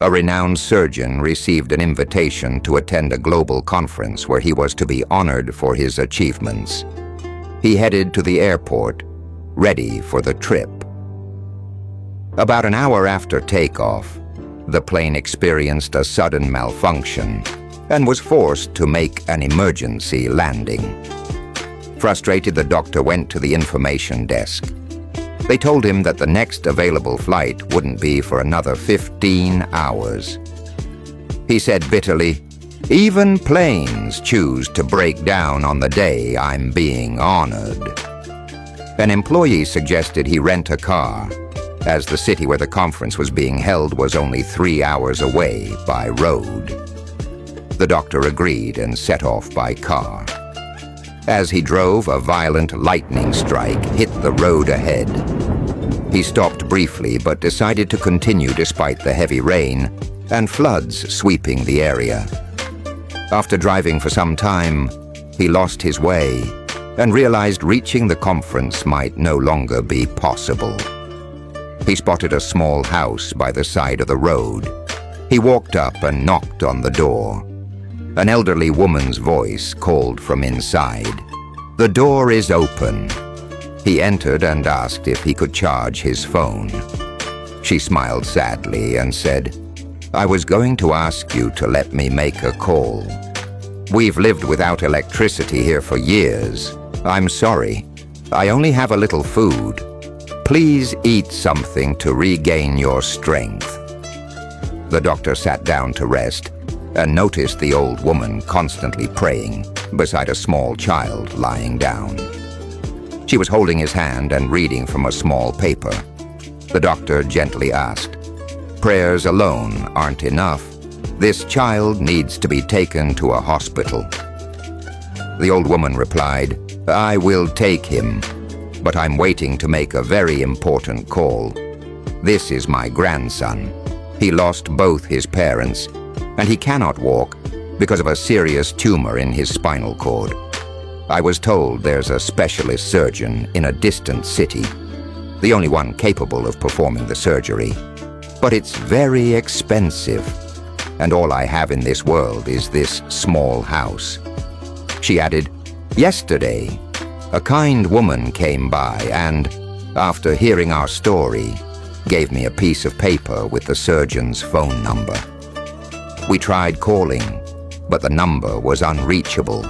A renowned surgeon received an invitation to attend a global conference where he was to be honored for his achievements. He headed to the airport, ready for the trip. About an hour after takeoff, the plane experienced a sudden malfunction and was forced to make an emergency landing. Frustrated, the doctor went to the information desk. They told him that the next available flight wouldn't be for another 15 hours. He said bitterly, "Even planes choose to break down on the day I'm being honored." An employee suggested he rent a car, as the city where the conference was being held was only 3 hours away by road. The doctor agreed and set off by car. As he drove, a violent lightning strike hit the road ahead. He stopped briefly but decided to continue despite the heavy rain and floods sweeping the area. After driving for some time, he lost his way and realized reaching the conference might no longer be possible. He spotted a small house by the side of the road. He walked up and knocked on the door. An elderly woman's voice called from inside. "The door is open." He entered and asked if he could charge his phone. She smiled sadly and said, "I was going to ask you to let me make a call. We've lived without electricity here for years. I'm sorry. I only have a little food. Please eat something to regain your strength." The doctor sat down to rest and noticed the old woman constantly praying beside a small child lying down. She was holding his hand and reading from a small paper. The doctor gently asked, "Prayers alone aren't enough. This child needs to be taken to a hospital." The old woman replied, "I will take him, but I'm waiting to make a very important call. This is my grandson. He lost both his parents, and he cannot walk because of a serious tumor in his spinal cord. I was told there's a specialist surgeon in a distant city, the only one capable of performing the surgery. But it's very expensive, and all I have in this world is this small house." She added, "Yesterday, a kind woman came by and, after hearing our story, gave me a piece of paper with the surgeon's phone number. We tried calling, but the number was unreachable.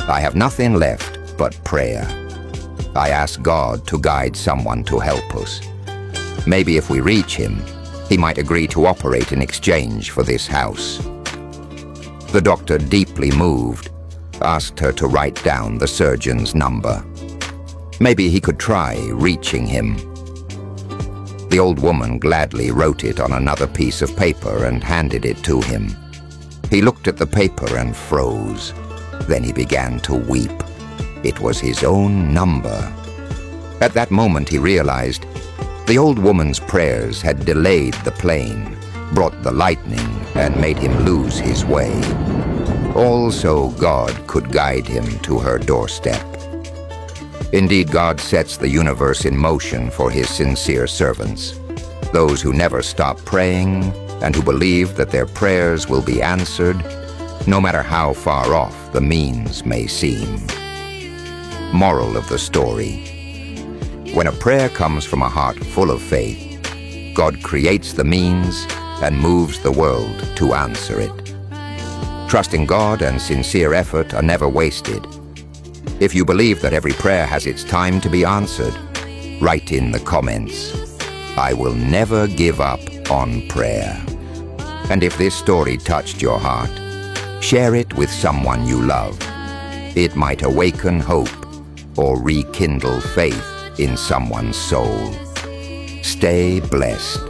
I have nothing left but prayer. I ask God to guide someone to help us. Maybe if we reach him, he might agree to operate in exchange for this house." The doctor, deeply moved, asked her to write down the surgeon's number. Maybe he could try reaching him. The old woman gladly wrote it on another piece of paper and handed it to him. He looked at the paper and froze. Then he began to weep. It was his own number. At that moment he realized the old woman's prayers had delayed the plane, brought the lightning, and made him lose his way. Also, God could guide him to her doorstep. Indeed, God sets the universe in motion for his sincere servants, those who never stop praying and who believe that their prayers will be answered, no matter how far off the means may seem. Moral of the story: when a prayer comes from a heart full of faith, God creates the means and moves the world to answer it. Trust in God and sincere effort are never wasted. If you believe that every prayer has its time to be answered, write in the comments, "I will never give up on prayer." And if this story touched your heart, share it with someone you love. It might awaken hope or rekindle faith in someone's soul. Stay blessed.